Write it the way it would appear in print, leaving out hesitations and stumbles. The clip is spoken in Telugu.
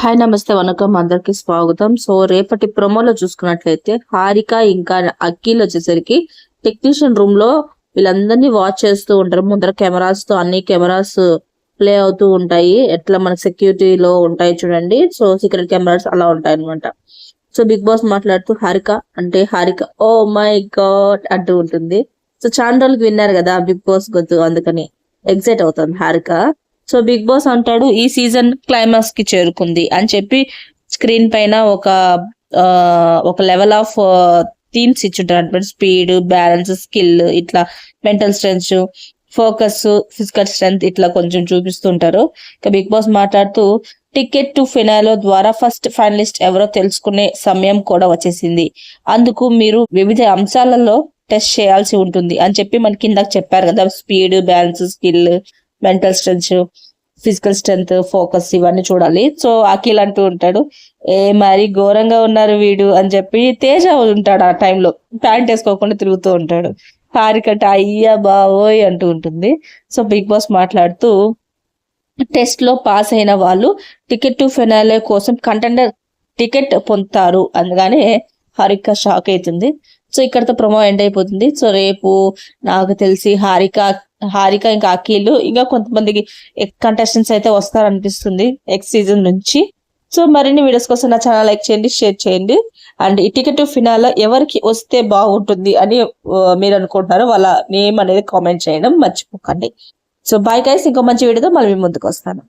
హాయ్ నమస్తే వనకం అందరికి స్వాగతం. సో రేపటి ప్రోమోలో చూసుకున్నట్లయితే హారిక ఇంకా అఖిల్ వచ్చేసరికి టెక్నీషియన్ రూమ్ లో వీళ్ళందరినీ వాచ్ చేస్తూ ఉంటారు. ముందర కెమెరాస్ తో అన్ని కెమెరాస్ ప్లే అవుతూ ఉంటాయి. ఎట్లా మనకి సెక్యూరిటీలో ఉంటాయి చూడండి. సో సీక్రెట్ కెమెరాస్ అలా ఉంటాయి అనమాట. సో బిగ్ బాస్ మాట్లాడుతూ హారిక ఓ మై గాడ్ అంటూ ఉంటుంది. సో చాలా రోజులకి విన్నారు కదా బిగ్ బాస్ గొంతు, అందుకని ఎగ్జైట్ అవుతుంది హారిక. సో బిగ్ బాస్ అంటాడు ఈ సీజన్ క్లైమాక్స్ కి చేరుకుంది అని చెప్పి స్క్రీన్ పైన ఒక లెవెల్ ఆఫ్ థీమ్స్ ఇచ్చుంటారు అనమాట. స్పీడ్, బ్యాలెన్స్, స్కిల్, ఇట్లా mental strength, focus, physical strength ఇట్లా కొంచెం చూపిస్తుంటారు. ఇక బిగ్ బాస్ మాట్లాడుతూ టికెట్ టు ఫినాలో ద్వారా ఫస్ట్ ఫైనలిస్ట్ ఎవరో తెలుసుకునే సమయం కూడా వచ్చేసింది. అందుకు మీరు వివిధ అంశాలలో టెస్ట్ చేయాల్సి ఉంటుంది అని చెప్పి మనకి కిందకి చెప్పారు కదా. Speed, balance, skill, mental strength, physical strength, focus ఇవన్నీ చూడాలి. సో అఖిల్ అంటూ ఉంటాడు మరి ఘోరంగా ఉన్నారు వీడు అని చెప్పి. తేజ ఉంటాడు ఆ టైంలో ప్యాంట్ వేసుకోకుండా తిరుగుతూ ఉంటాడు. హారికట అయ్యా బావోయ్ అంటూ ఉంటుంది. సో బిగ్ బాస్ మాట్లాడుతూ టెస్ట్ లో పాస్ అయిన వాళ్ళు టికెట్ టు ఫినాలే కోసం కంటెండర్ టికెట్ పొందుతారు అనగానే హారిక షాక్ అవుతుంది. సో ఇక్కడతో ప్రొమో ఎండ్ అయిపోతుంది. సో రేపు నాకు తెలిసి హారిక ఇంకా అఖిల్ ఇంకా కొంతమందికి కంటెస్టెంట్స్ అయితే వస్తారనిపిస్తుంది నెక్స్ట్ సీజన్ నుంచి. సో మరిన్ని వీడియోస్ కోసం నా ఛానల్ లైక్ చేయండి, షేర్ చేయండి. అండ్ ఈ టికెట్ టు ఫినాల్ ఎవరికి వస్తే బాగుంటుంది అని మీరు అనుకుంటున్నారో వాళ్ళ నేమ్ అనేది కామెంట్ చేయడం మర్చిపోకండి. సో బాయ్ గైస్, ఇంకో మంచి వీడియోతో మళ్ళీ ముందుకు వస్తాను.